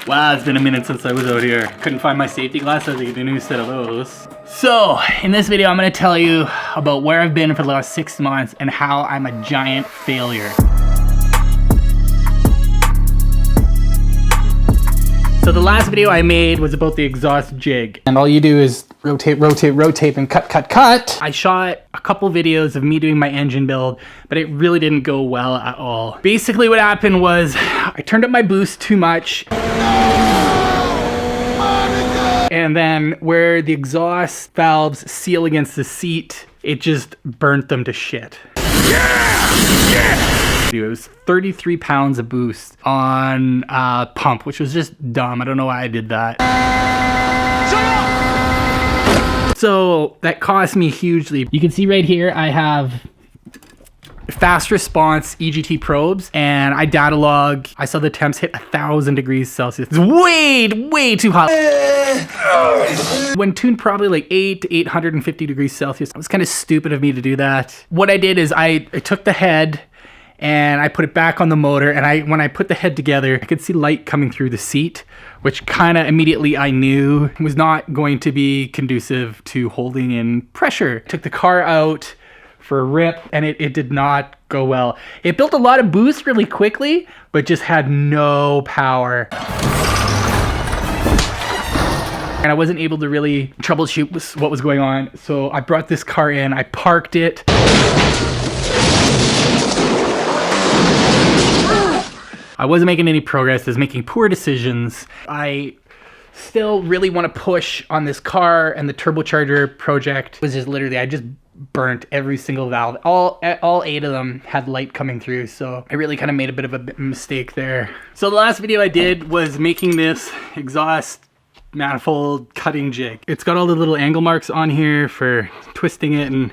Wow, it's been a minute since I was out here. Couldn't find my safety glasses, I get a new set of those. So, in this video, I'm gonna tell you about where I've been for the last 6 months and how I'm a giant failure. So the last video I made was about the exhaust jig. And all you do is rotate, rotate, rotate, and cut, cut, cut. I shot a couple videos of me doing my engine build, but it really didn't go well at all. Basically what happened was I turned up my boost too much. And then where the exhaust valves seal against the seat, it just burnt them to shit. It was 33 pounds of boost on a pump, which was just dumb. I don't know why I did that. So that cost me hugely. You can see right here, I have fast response EGT probes, and I data log. I saw the temps hit 1,000 degrees Celsius. It's way too hot. When tuned probably like 8 to 850 degrees Celsius. It was kind of stupid of me to do that. What I did is I took the head and I put it back on the motor, and when I put the head together, I could see light coming through the seat, which kind of immediately I knew was not going to be conducive to holding in pressure. Took the car out for a rip, and it did not go well. It built a lot of boost really quickly, but just had no power. And I wasn't able to really troubleshoot what was going on, so I brought this car in, I parked it. I wasn't making any progress, I was making poor decisions. I still really want to push on this car, and the turbocharger project was just literally, I just burnt every single valve. All 8 of them had light coming through, so I really kind of made a bit of a mistake there. So the last video I did was making this exhaust manifold cutting jig. It's got all the little angle marks on here for twisting it and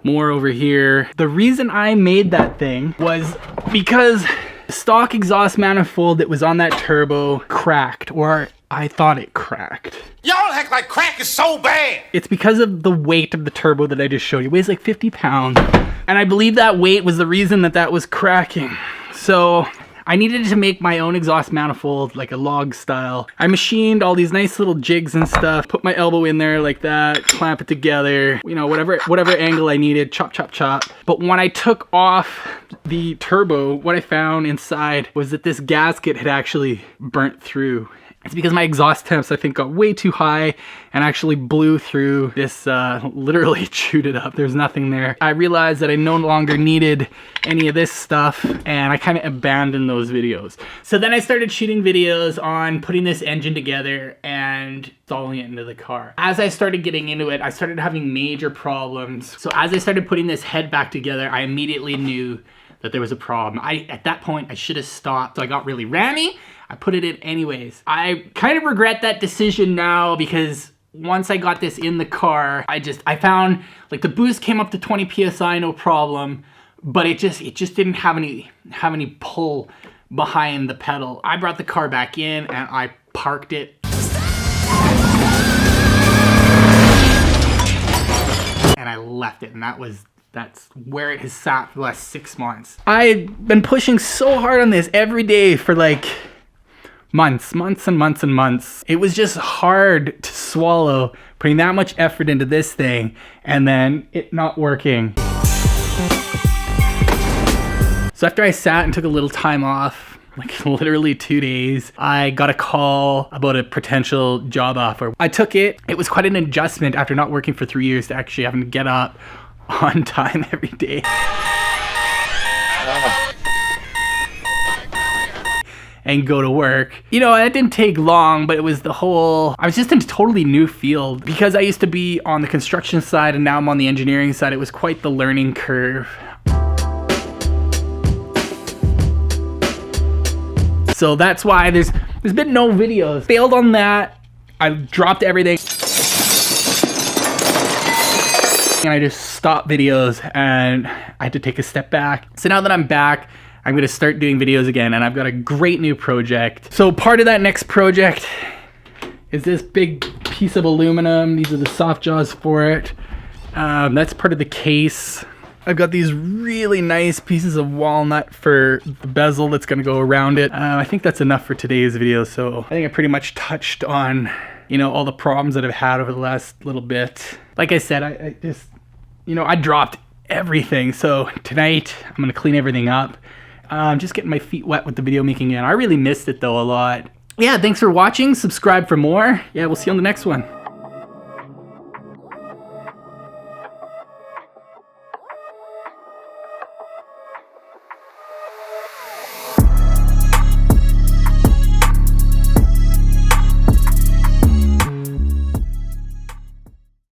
more over here. The reason I made that thing was because the stock exhaust manifold that was on that turbo cracked, or I thought it cracked. Y'all act like crack is so bad. It's because of the weight of the turbo that I just showed you. It weighs like 50 pounds. And I believe that weight was the reason that was cracking. So I needed to make my own exhaust manifold, like a log style. I machined all these nice little jigs and stuff, put my elbow in there like that, clamp it together, you know, whatever angle I needed, chop, chop, chop. But when I took off the turbo, what I found inside was that this gasket had actually burnt through. It's because my exhaust temps, I think, got way too high and actually blew through this, literally chewed it up. There's nothing there. I realized that I no longer needed any of this stuff, and I kind of abandoned those videos. So then I started shooting videos on putting this engine together and installing it into the car. As I started getting into it, I started having major problems. So as I started putting this head back together, I immediately knew that there was a problem. At that point, I should have stopped. So I got really rammy. I put it in anyways. I kind of regret that decision now, because once I got this in the car, I found like the boost came up to 20 PSI, no problem, but it just didn't have any pull behind the pedal. I brought the car back in and I parked it. And I left it, and that's where it has sat for the last 6 months. I've been pushing so hard on this every day for like months and months. It was just hard to swallow putting that much effort into this thing and then it not working. So after I sat and took a little time off, like literally 2 days, I got a call about a potential job offer. I took it. It was quite an adjustment after not working for 3 years to actually having to get up on time every day. And go to work. You know, it didn't take long, but it was I was just in a totally new field. Because I used to be on the construction side and now I'm on the engineering side, it was quite the learning curve. So that's why there's been no videos. Failed on that. I dropped everything. And I just stopped videos and I had to take a step back. So now that I'm back, I'm gonna start doing videos again, and I've got a great new project. So part of that next project is this big piece of aluminum. These are the soft jaws for it. That's part of the case. I've got these really nice pieces of walnut for the bezel that's gonna go around it. I think that's enough for today's video. So I think I pretty much touched on, you know, all the problems that I've had over the last little bit. Like I said, I just, you know, I dropped everything. So tonight I'm gonna clean everything up. Just getting my feet wet with the video making again. I really missed it though a lot. Yeah, thanks for watching. Subscribe for more. Yeah, we'll see you on the next one.